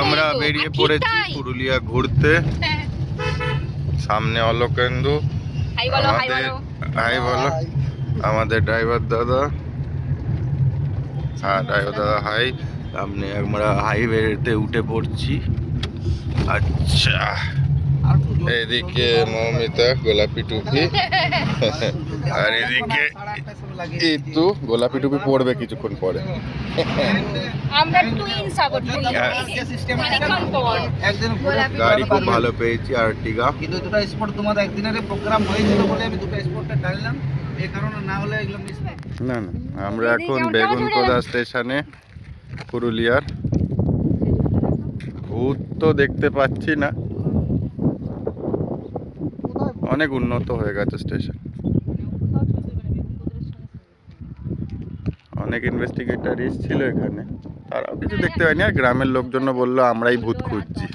আমরা বেরিয়ে পড়েছি পুরুলিয়া ঘুরতে। সামনে অলোকেন্দু, হাই বলো আমাদের ড্রাইভার দাদা। হ্যাঁ ড্রাইভার দাদা হাই। সামনে আমরা হাইওয়েতে উঠে পড়ছি। আচ্ছা এদিকে মৌমিতা গোলাপি টুপি, আর এদিকে ইতু গোলাপি টুপি পড়বে কিছুক্ষণ পরে। গাড়ি খুব ভালো পেয়েছি আর্টিগা, কিন্তু দুটো স্পট তোমাদের একদিনের প্রোগ্রাম হয়েছিল বলে আমি দুটো স্পটটা টানলাম, এই কারণে না হলে এগুলো মিস না। না না আমরা এখন বেগুনকোদা স্টেশনে পুরুলিয়ার। ভূত তো দেখতে পাচ্ছি না, অনেক উন্নত হয়ে গেছে স্টেশন। অনেক ইনভেস্টিগেটর এসেছিল এখানে, তারাও কিছু দেখতে পাইনি। আর গ্রামের লোকজন বললো আমরাই ভূত খুঁজছি।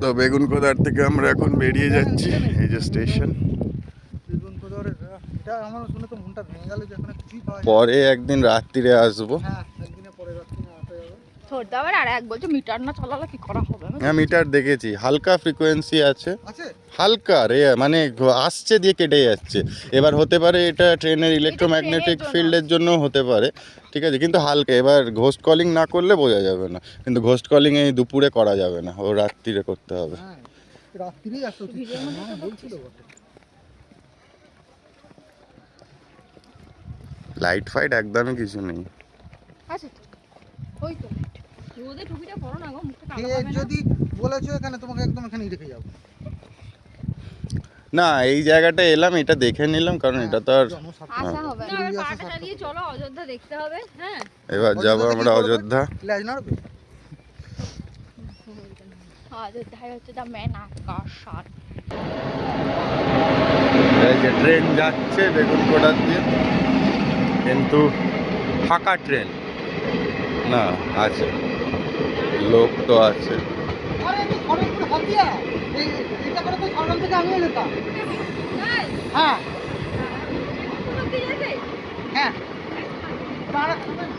তো বেগুনকোদার থেকে আমরা এখন বেরিয়ে যাচ্ছি। এই যে স্টেশন, পরে একদিন রাত্রিরে আসবো। হ্যাঁ মিটার দেখেছি, হালকা ফ্রিকোয়েন্সি আছে, হালকা রে মানে আসছে দিয়ে কেটে যাচ্ছে। এবার হতে পারে এটা ট্রেনের ইলেকট্রোম্যাগনেটিক ফিল্ডের জন্য হতে পারে, ঠিক আছে, কিন্তু হালকা। এবার ঘোস্ট কলিং না করলে বোঝা যাবে না, কিন্তু ঘোস্ট কলিং এই দুপুরে করা যাবে না, ও রাত্রিরে করতে হবে। লাইট ফাইট একদমই কিছু নেই। যদি বলেছো এখানে তোমাকে একদম এখানে রেখে যাবো না, এই জায়গাটা এলাম, এটা দেখে নিলাম, কারণ এটা তো আর এবার যাবো আমরা অযোধ্যা। ট্রেন যাচ্ছে বেগুনকোদা দিয়ে, কিন্তু ফাঁকা ট্রেন না, আছে লোক তো আছে।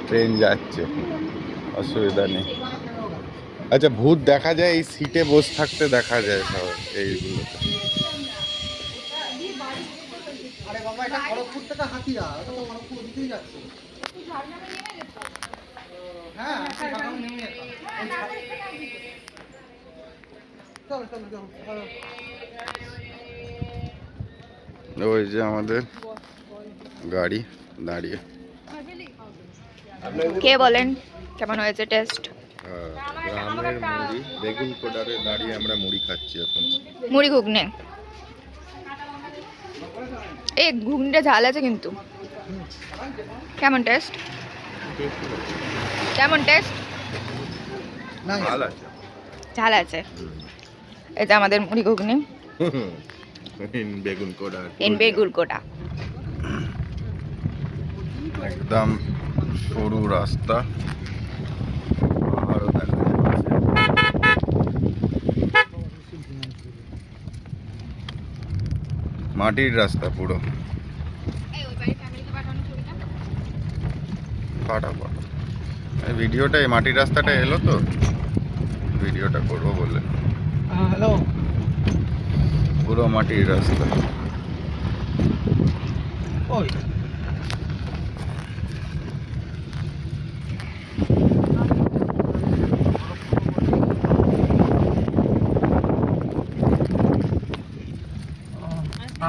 ট্রেন যাচ্ছে, অসুবিধা নেই। আচ্ছা ভূত দেখা যায় এই সিটে বসে থাকতে, দেখা যায় সব এইগুলোতে। ওই যে আমাদের গাড়ি দাঁড়িয়ে। কে বলেন কেমন হয়েছে টেস্ট? গ্রামের মুড়ি, বেগুনকোদারে দাঁড়িয়ে আমরা মুড়ি খাচ্ছি এখন। মুড়ি ঘুগনি, এই ঘুগনিটা ঝাল আছে কিন্তু। কেমন টেস্ট? কেমন টেস্ট? ঝাল আছে, ঝাল আছে। এটা আমাদের মুড়ি ঘুগনি বেগুনকোদা। একদম সরু রাস্তা, পাহাড়ও দেখা যাচ্ছে। মাটির রাস্তা পুরো। এই ভিডিওটা, এই মাটির রাস্তাটা এলো তো ভিডিওটা করবো বলে। হ্যালো, পুরো মাটির রাস্তা। ওই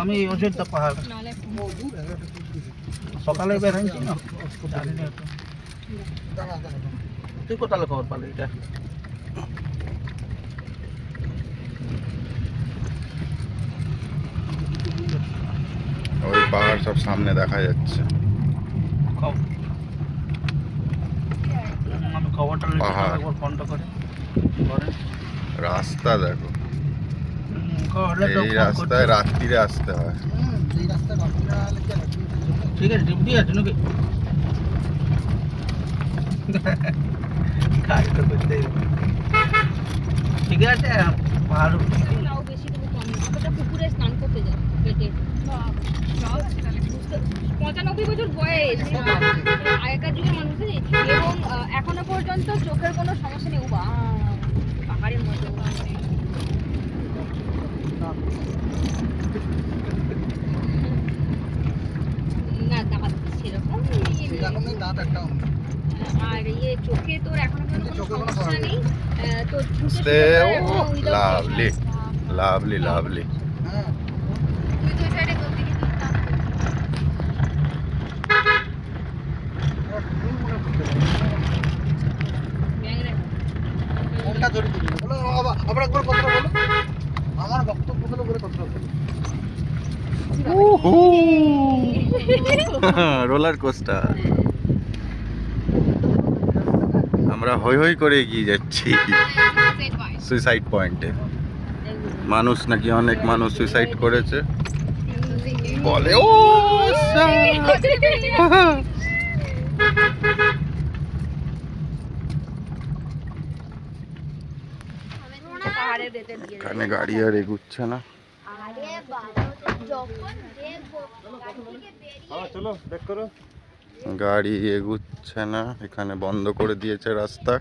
আমি অযোধ্যা পাহাড় সকালে বেরোচ্ছি না, তুই কোথায় খবর পালি? এটা ওই পাহাড় সব সামনে দেখা যাচ্ছে। আমি খবরটা একবার ফোনটা করে রাস্তা দেখো, এই রাস্তায় রাত্রিরে আসতে হয়। ঠিক আছে, ডিউটি আছে নাকি? ঠিক আছে, পাহাড় পুকুরে স্নান করতে যায়। 95 বছর বয়স আগেকার যুগের মানুষের, এবং এখনো পর্যন্ত চোখের কোনো সমস্যা নেই। পাহাড়ের মতো না দাঁত সেরকম দাঁত একটা আর ইয়ে চোখে তোর এখনো পর্যন্ত কোনো চোখে কোনো সমস্যা নেই। তোর লাভলি লাভলি লাভলি। হ্যাঁ তুই তো সাইডে করবি কোনটা ধরে দিবি বলো আবার একবার কথা বলো, আমার বক্তব্য হলো বলে কথা বলো। Roller coaster. আমরা হই হই করে এগিয়ে যাচ্ছি সুইসাইড পয়েন্টে। মানুষ নাকি অনেক মানুষ সুইসাইড করেছে বলে। ও এখানে গাড়ি আর এগুচ্ছে না। গাড়ি এগুচ্ছে না, এখানে বন্ধ করে দিয়েছে রাস্তা।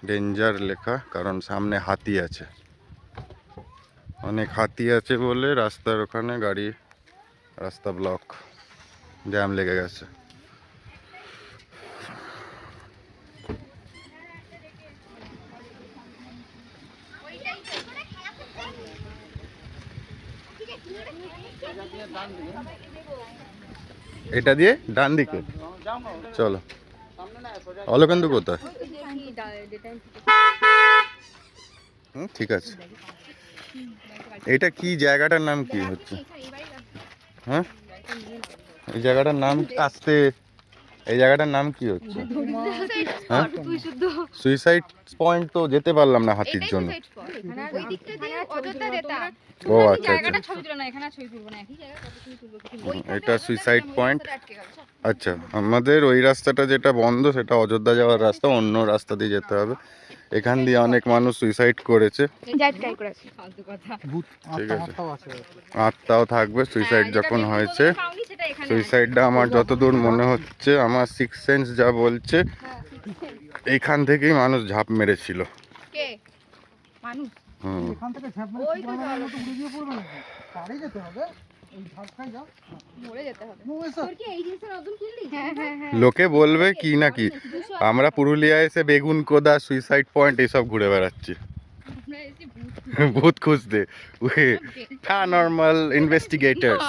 ডেঞ্জার লেখা, কারণ সামনে হাতি আছে, অনেক হাতি আছে বলে রাস্তার ওখানে গাড়ি, রাস্তা ব্লক, জ্যাম লেগে গেছে। এটা দিয়ে ডান দিকে চলো। অলকেন্দু কোথায়? ঠিক আছে। এটা কি জায়গাটার নাম কি হচ্ছে? হ্যাঁ এই জায়গাটার নাম আসতে, এই জায়গাটার নাম কি হচ্ছে? হ্যাঁ সুইসাইড পয়েন্ট তো যেতে পারলাম না হাতির জন্য। ও আচ্ছা আচ্ছা, এটা সুইসাইড পয়েন্ট। আচ্ছা আমাদের ওই রাস্তাটা যেটা বন্ধ সেটা অযোধ্যা যাওয়ার রাস্তা, অন্য রাস্তা দিয়ে যেতে হবে। এখান দিয়ে অনেক মানুষ সুইসাইড করেছে, ঠিক আছে, আত্মাও থাকবে সুইসাইড যখন হয়েছে। সুইসাইডটা আমার যতদূর মনে হচ্ছে, আমার সিক্স সেন্স যা বলছে, এখান থেকেই মানুষ ঝাঁপ মেরেছিল। হুম এখান থেকে ঝাঁপ মেরে সুপারম্যানের মতো উড়ে গিয়ে পড়বে নাকি? পাড়ে যেতে হবে, ওই ঝাঁপটাই যাও, মরে যেতে হবে। লোকে বলবে কি না কি, আমরা পুরুলিয়া এসে বেগুন কোদা, সুইসাইড পয়েন্ট এইসব ঘুরে বেড়াচ্ছি ভূত খুঁজতে, প্যারানরমাল ইনভেস্টিগেটরস।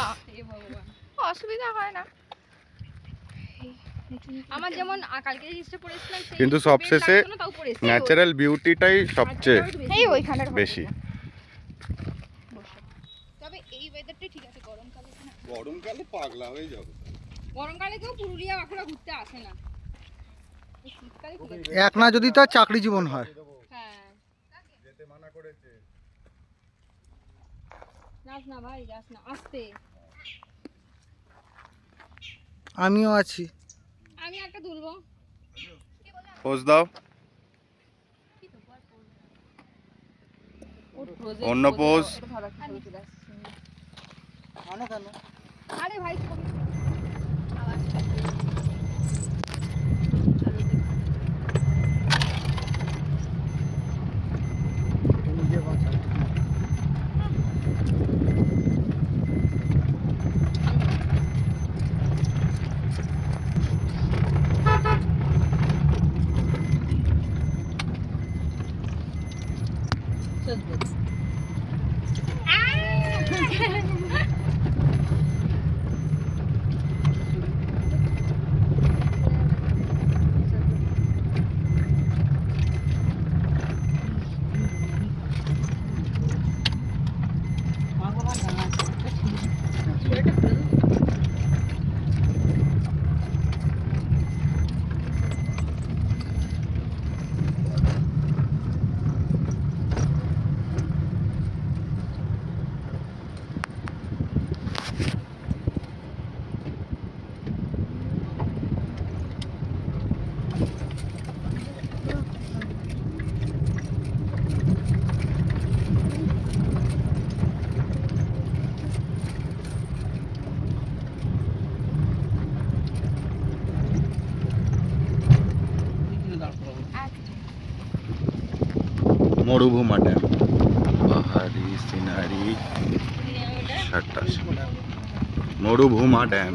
অসুবিধা হয় না আমার, যেমন কালকে জিনিসটা পড়েছিলাম, কিন্তু সবশেষে ন্যাচারাল বিউটিটাই সবচেয়ে এই ওইখানের বেশি। তবে এই ওয়েদারটা ঠিক আছে, গরমকালে না, গরমকালে পাগলা হয়ে যাবে। গরমকালে কেউ পুরুলিয়া বাঁকুড়া ঘুরতে আসে না, এই শীতকালে ঠিক আছে। এক না যদি তার চাকরি জীবন হয়। হ্যাঁ যেতে মানা করেছে। যাস না ভাই, যাস না, আসতে। আমিও আছি। আমি একটা তুলবো, পোজ দাও। অন্য পোজ। আরে ভাই মরুভূমা ড্যাম, পাহাড়ি সিনারি, মরুভূমা ড্যাম।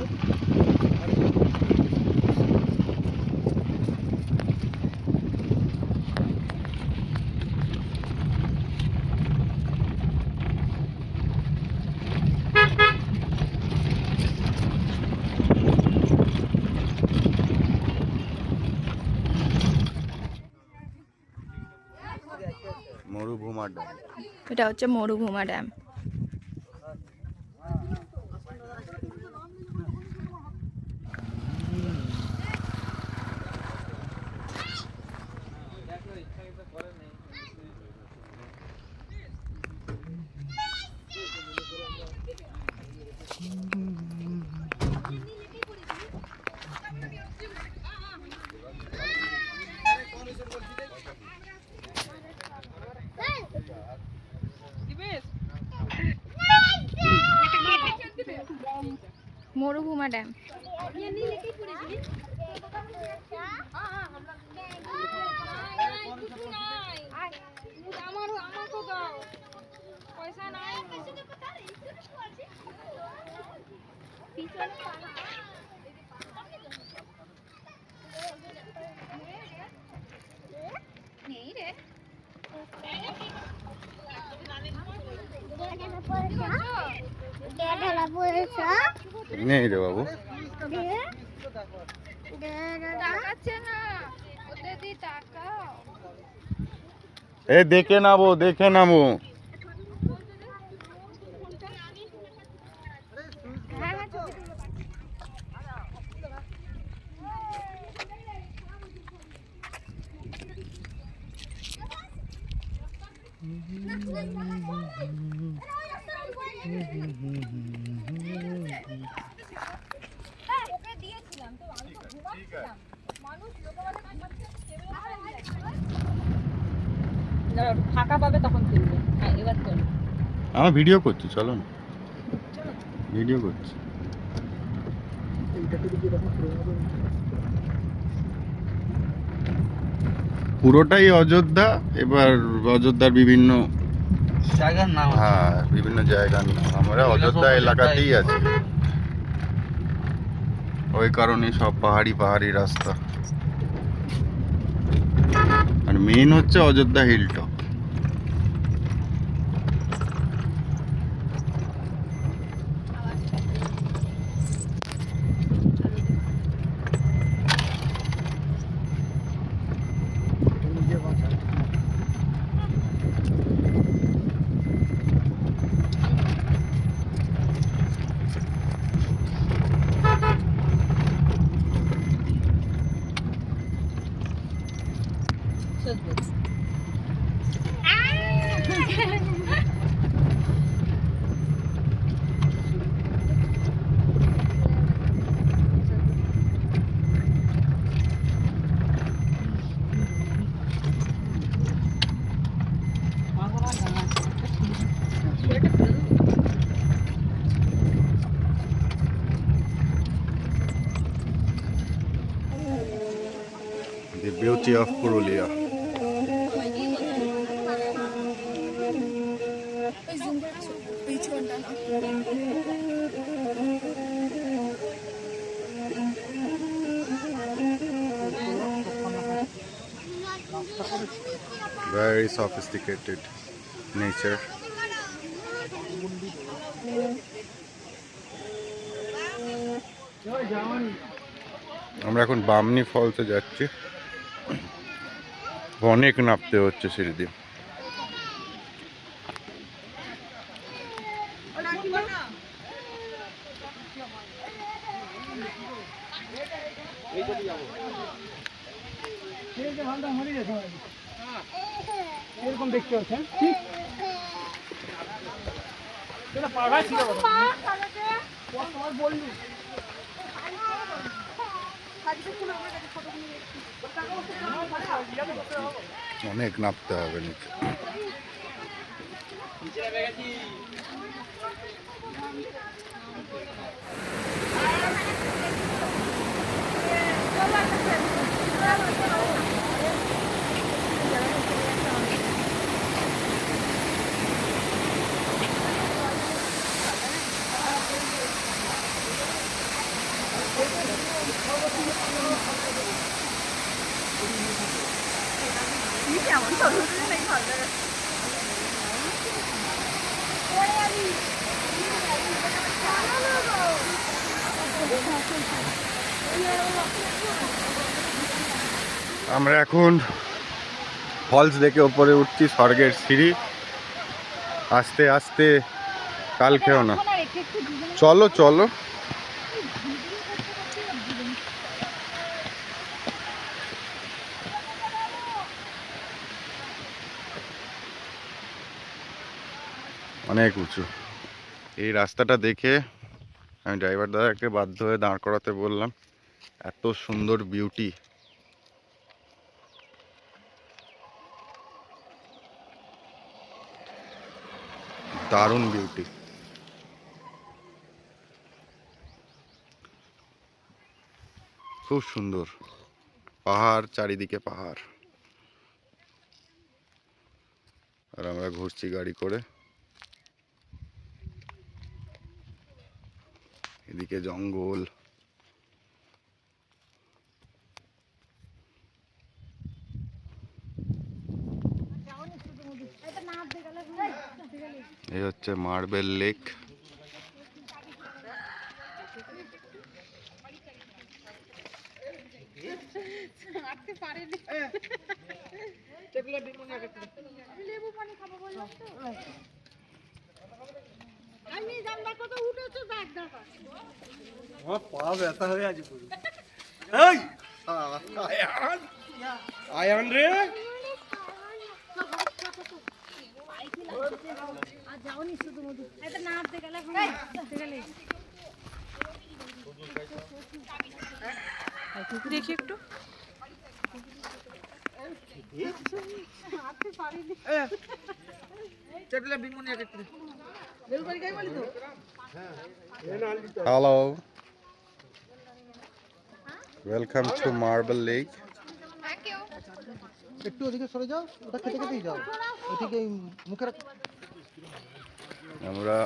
মরুভূমা ড্যাম, এটা হচ্ছে মরুভূমা ড্যাম। মরুভূমা ড্যাম। নেই রে বাবু, এ দেখে নামো, দেখে নামো। ফাঁকা পাবে তখন তুলবে। হ্যাঁ এবার চলো। আমার ভিডিও করছি, চলো না, ভিডিও করছি। পুরোটাই অযোধ্যা। এবার অযোধ্যার বিভিন্ন জায়গার নাম আছে। হ্যাঁ, বিভিন্ন জায়গার নাম। আমরা অযোধ্যা এলাকাতেই আছি, ওই কারণে সব পাহাড়ি পাহাড়ি রাস্তা। আর মেইন হচ্ছে Ayodhya hill top. The beauty of Purulia. Very sophisticated nature. আমরা এখন বামনি ফলসে যাচ্ছি। অনেক নামতে হচ্ছে সিঁড়ি দিয়ে। এরকম দেখতে পাচ্ছেন অনেক নামতে হবে নিচে। কেমন সরু নাকি ভালো লাগে। আমরা এখন ফলস দেখে ওপরে উঠছি, স্বর্গের সিঁড়ি। আস্তে আস্তে কাল খেও না, চলো চলো। অনেক উঁচু এই রাস্তাটা দেখে আমি ড্রাইভার দাদাকে বাধ্য হয়ে দাঁড় করাতে বললাম। এত সুন্দর বিউটি, দারুণ বিউটি। খুব সুন্দর পাহাড়, চারিদিকে পাহাড়। আর আমরা ঘুরছি গাড়ি করে, এদিকে জঙ্গল। এই হচ্ছে মার্বেল লেক। আমার পা ব্যথা হয়ে আছে পুরো। আয়ান রে, দেখি একটু। Hello, welcome to marble lake. একটু ওদিকে সরে যাও, ওটা খেতে খেতেই যাও, ওদিকে মুখে রাখো। আমরা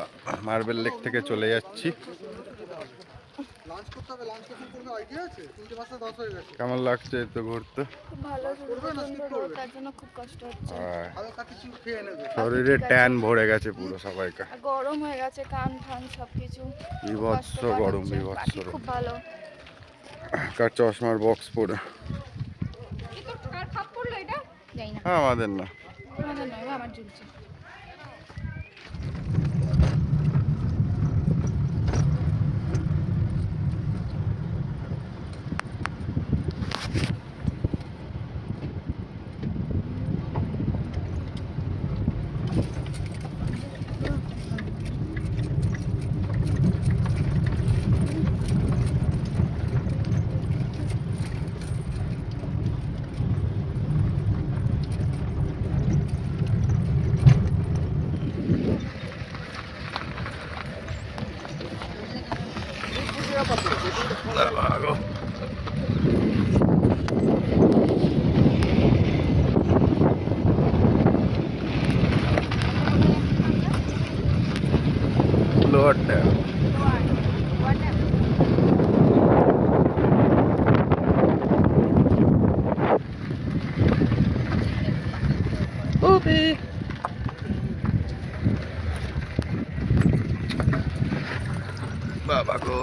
মার্বেল লেক থেকে চলে যাচ্ছি। লাঞ্চ করতে হবে, লাঞ্চ কখন করবে আইডিয়া আছে? 3:10 হয়ে গেছে। কেমন লাগছে তো ঘুরতে? খুব ভালো, প্রচন্ড রোদ, তার জন্য খুব কষ্ট হচ্ছে। আর হালকা কিছু খেয়ে নেবে। শরীরে ট্যান ভরে গেছে পুরো সবাইকার। আর গরম হয়ে গেছে, কান ফান সবকিছু বিভৎস কষ্টকর গরম, হচ্ছে। বিভৎস বাকি গরম। খুব ভালো। কার চশমার বক্স পরে? কার খাপ পড়লো এটা? যাই না, হ্যাঁ, আমাদের না। তোমাদের নয়, আমার ঝুলছে। Lower tan. বাবা গো,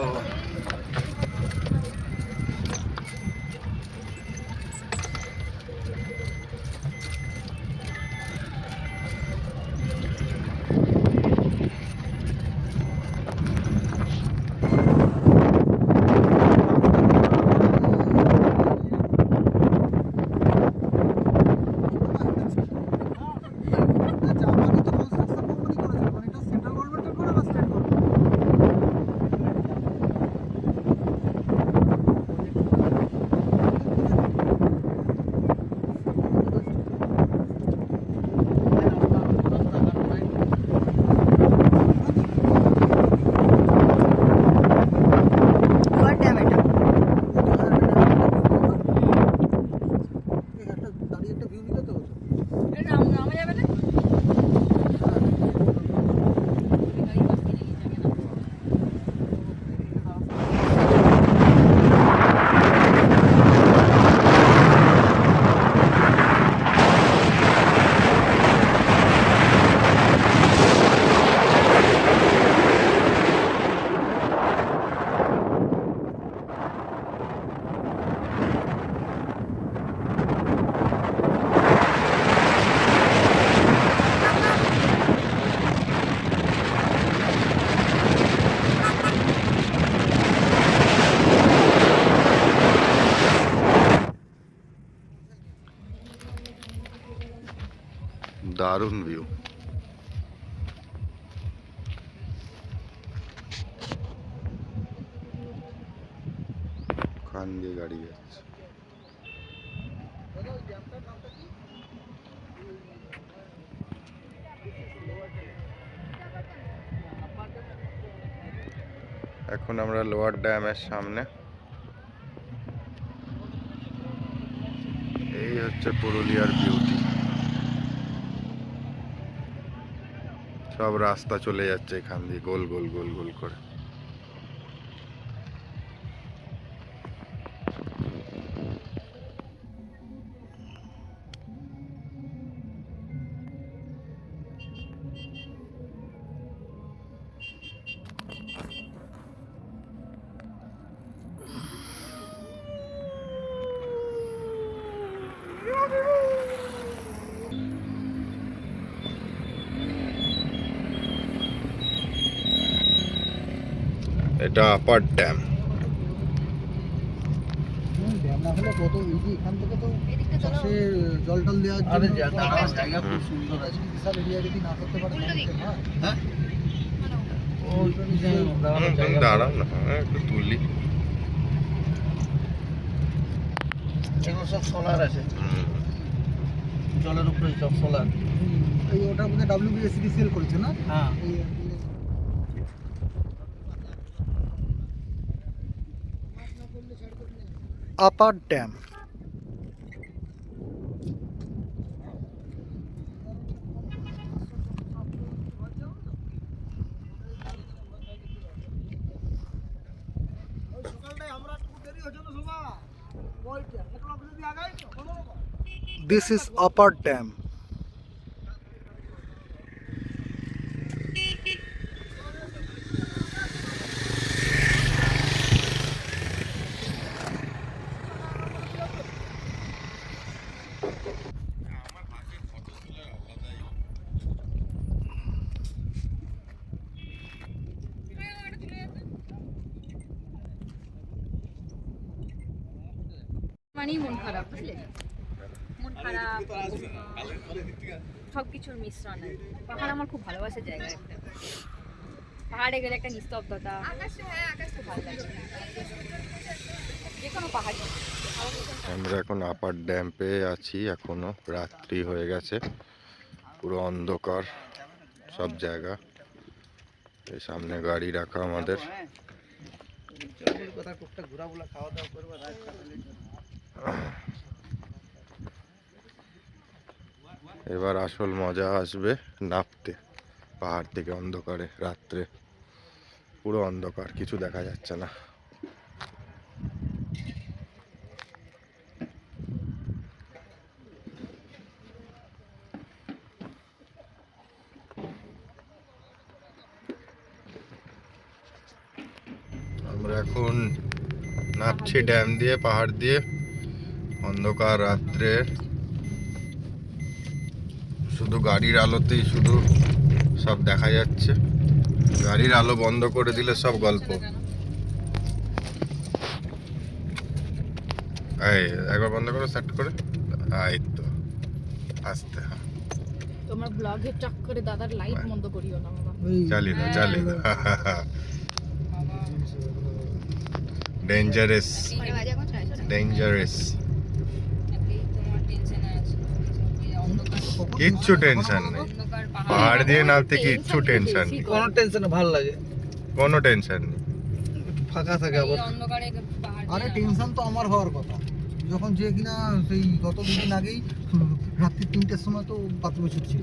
দারুণ ভিউ। খান দিয়ে গাড়ি যাচ্ছে। এখন আমরা লোয়ার ড্যামের সামনে। এই হচ্ছে পুরুলিয়ার বিউটি। সব রাস্তা চলে যাচ্ছে এখান দিয়ে গোল গোল গোল গোল করে। এটা আপার ড্যাম। ড্যাম না হলে কত ইজি, এখান থেকে তো এদিকটা চলো। চাষে জল টল দেওয়ার জন্য জায়গা খুব সুন্দর আছে। বিশাল এরিয়া যদি না করতে পারে উল্টো দিক। হ্যাঁ দাঁড়াও না, একটু তুলি। এগুলো সব সোলার আছে, জলের উপরে সব সোলার। এই ওটার মধ্যে WBSD সেল করেছে না? হ্যাঁ upper dam. This is upper dam. মানেই মন খারাপ, বুঝলে? মন খারাপ, সবকিছুর মিশ্রণ আর কি। পাহাড় আমার খুব ভালোবাসার জায়গা একটা। পাহাড়ে গেলে একটা নিস্তব্ধতা, খুব ভালো লাগে। যে কোনো পাহাড়। আমরা এখন আপার ড্যাম পেয়ে আছি, এখনো রাত্রি হয়ে গেছে, পুরো অন্ধকার সব জায়গা। এই সামনে গাড়ি রাখা আমাদের। কথা টুকটাক ঘোরাফেরা খাওয়া দাওয়া করবো রাত কাটালে। এবার আসল মজা আসবে নামতে পাহাড় থেকে অন্ধকারে। রাত্রে পুরো অন্ধকার, কিছু দেখা যাচ্ছে না। আমরা এখন নামছি ড্যাম দিয়ে, পাহাড় দিয়ে। অন্ধকার রাত্রে শুধু গাড়ির আলোতেই শুধু সব দেখা যাচ্ছে। গাড়ির আলো বন্ধ করে দিলে সব গল্প। এই একবার বন্ধ করো, সেট করে। এই তো আস্তে, হ্যাঁ তোমার ব্লগের চক্করে দাদার লাইট বন্ধ করিও না বাবা। চালিয়ে দাও, চালিয়ে দাও। Dangerous, dangerous. কিচ্ছু টেনশন নেই, পাহাড় দিয়ে নামতে কিচ্ছু টেনশন নেই। কোনো টেনশন ভালো লাগে, কোনো টেনশন নেই। একটু ফাঁকা থাকে আবার। আরে টেনশন তো আমার হওয়ার কথা, যখন যে কিনা সেই গত দুদিন আগেই রাত্রি 3টের সময় তো বাথরুমে ছুটছিল।